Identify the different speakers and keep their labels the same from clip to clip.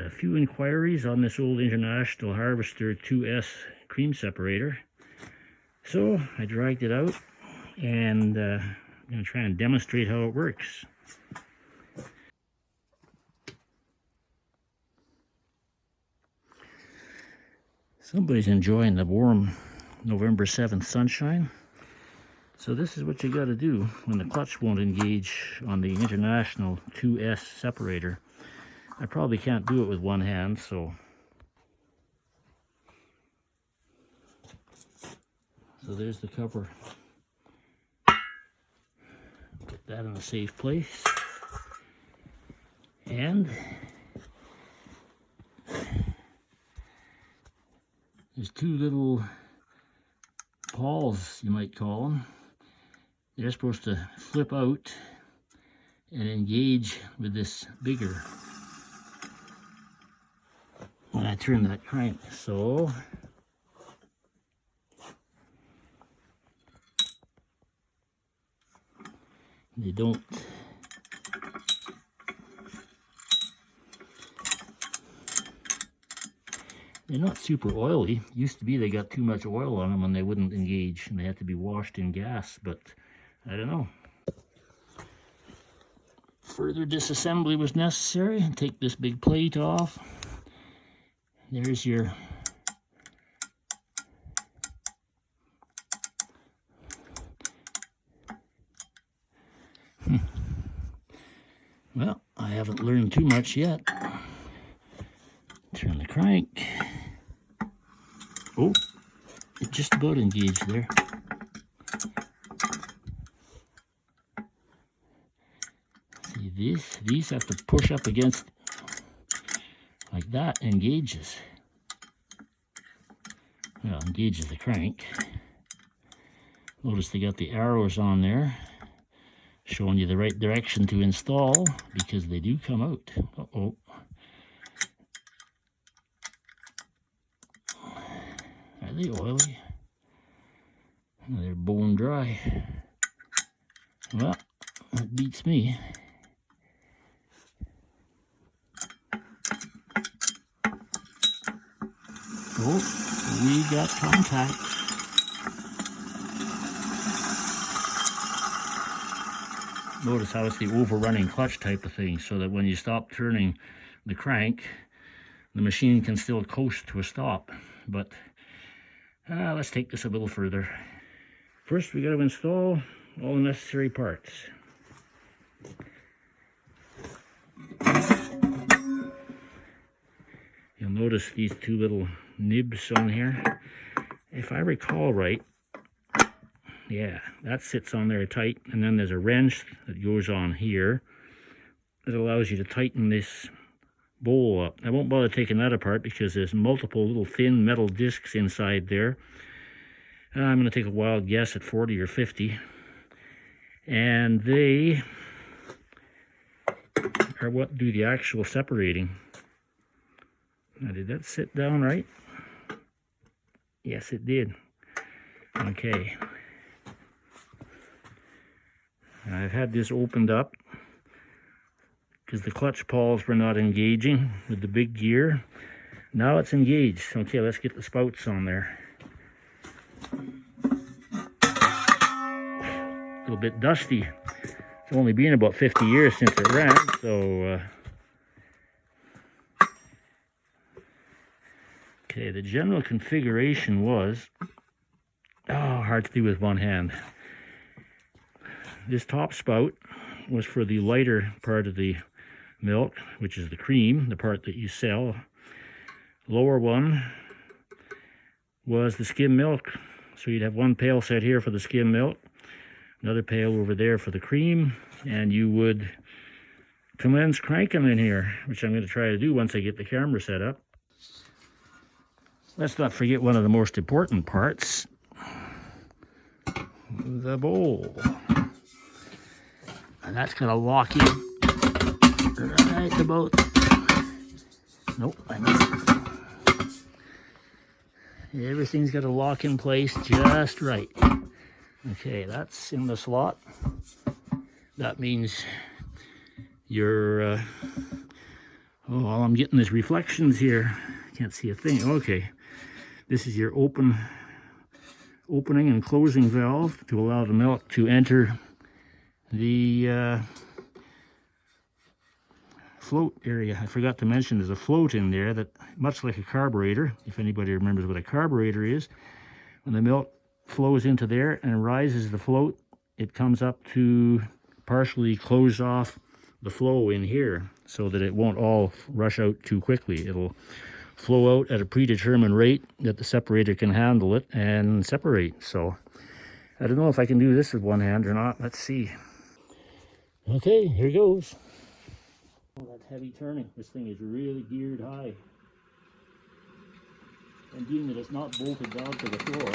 Speaker 1: Had a few inquiries on this old International Harvester 2S cream separator. So I dragged it out and I'm going to try and demonstrate how it works. Somebody's enjoying the warm November 7th sunshine. So this is what you got to do when the clutch won't engage on the International 2S separator. I probably can't do it with one hand, so there's the cover. Put that in a safe place. And there's two little pawls, you might call them. They're supposed to flip out and engage with this bigger when I turn that crank. So they don't they're not super oily. Used to be they got too much oil on them and they wouldn't engage and they had to be washed in gas, but I don't know. Further disassembly was necessary. Take this big plate off. There's your well, I haven't learned too much yet. Turn the crank. Oh, it just about engaged there. See, these have to push up against like that, engages. Well, engages the crank. Notice they got the arrows on there showing you the right direction to install because they do come out. Uh-oh. Are they oily? No, they're bone dry. Well, that beats me. Oh, we got contact. Notice how it's the overrunning clutch type of thing, so that when you stop turning the crank, the machine can still coast to a stop. But let's take this a little further. First, we got to install all the necessary parts. You'll notice these two little nibs on here. If I recall right, yeah, that sits on there tight, and then there's a wrench that goes on here that allows you to tighten this bowl up. I won't bother taking that apart because there's multiple little thin metal discs inside there. I'm going to take a wild guess at 40 or 50. And they are what do the actual separating. Now, did that sit down right? Yes, it did. Okay. I've had this opened up because the clutch pawls were not engaging with the big gear. Now it's engaged. Okay, let's get the spouts on there. A little bit dusty. It's only been about 50 years since it ran, so okay, the general configuration was hard to do with one hand. This top spout was for the lighter part of the milk, which is the cream, the part that you sell. Lower one was the skim milk. So you'd have one pail set here for the skim milk, another pail over there for the cream, and you would commence cranking in here, which I'm going to try to do once I get the camera set up. Let's not forget one of the most important parts, the bowl. And that's going to lock in right about, nope, I missed it. Everything's got to lock in place just right. Okay, that's in the slot. That means your Oh, well, I'm getting these reflections here. Can't see a thing. Okay. This is your opening and closing valve to allow the milk to enter the float area. I forgot to mention there's a float in there that, much like a carburetor, if anybody remembers what a carburetor is, when the milk flows into there and rises the float, it comes up to partially close off the flow in here so that it won't all rush out too quickly. It'll flow out at a predetermined rate that the separator can handle it and separate. So I don't know if I can do this with one hand or not. Let's see. Okay, here goes. Oh, that's heavy turning. This thing is really geared high. And being that it's not bolted down to the floor,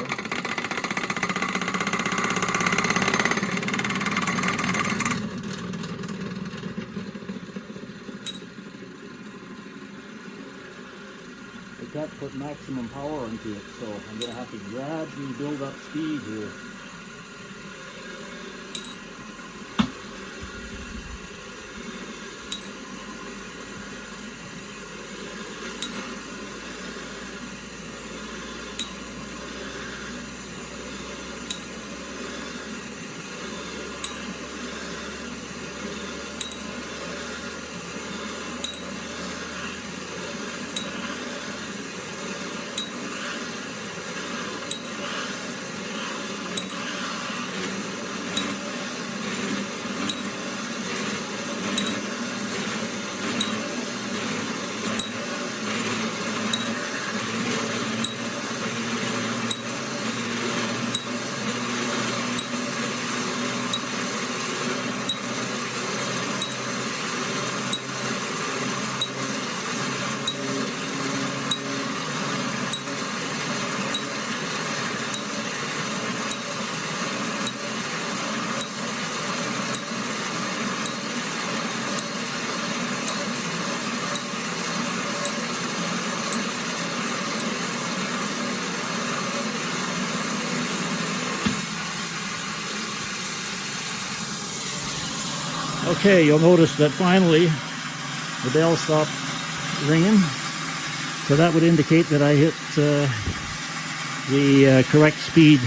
Speaker 1: I can't put maximum power into it, so I'm going to have to gradually build up speed here. Okay, you'll notice that finally the bell stopped ringing, so that would indicate that I hit the correct speed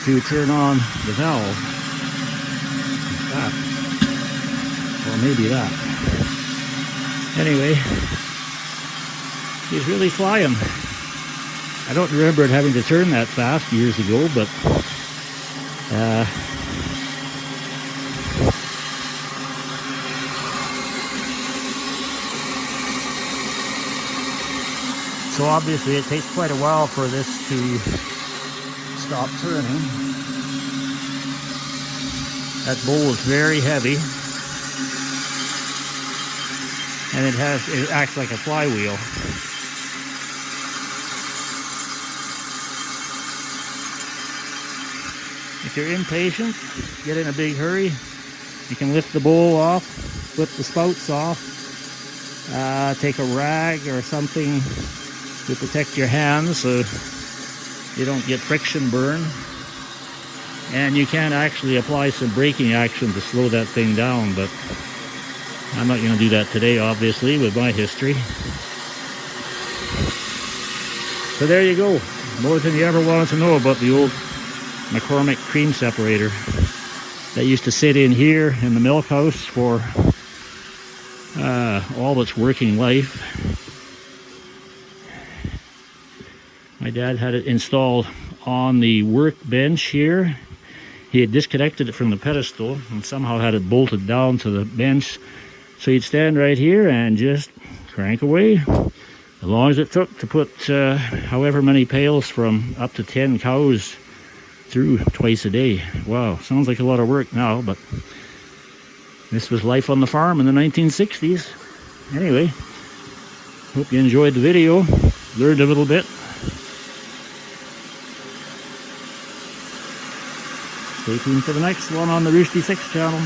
Speaker 1: to turn on the valve. That. Or maybe that. Anyway, he's really flying. I don't remember it having to turn that fast years ago, but so obviously it takes quite a while for this to stop turning. That bowl is very heavy, and it acts like a flywheel. If you're impatient, get in a big hurry, you can lift the bowl off, flip the spouts off, take a rag or something to protect your hands so you don't get friction burn. And you can actually apply some braking action to slow that thing down, but I'm not going to do that today, obviously, with my history. So there you go. More than you ever wanted to know about the old McCormick cream separator that used to sit in here in the milk house for all its working life. My dad had it installed on the workbench here. He had disconnected it from the pedestal and somehow had it bolted down to the bench. So he'd stand right here and just crank away. As long as it took to put however many pails from up to 10 cows through twice a day. Wow, sounds like a lot of work now, but this was life on the farm in the 1960s. Anyway, hope you enjoyed the video, learned a little bit. Stay tuned for the next one on the Roosty 6 channel.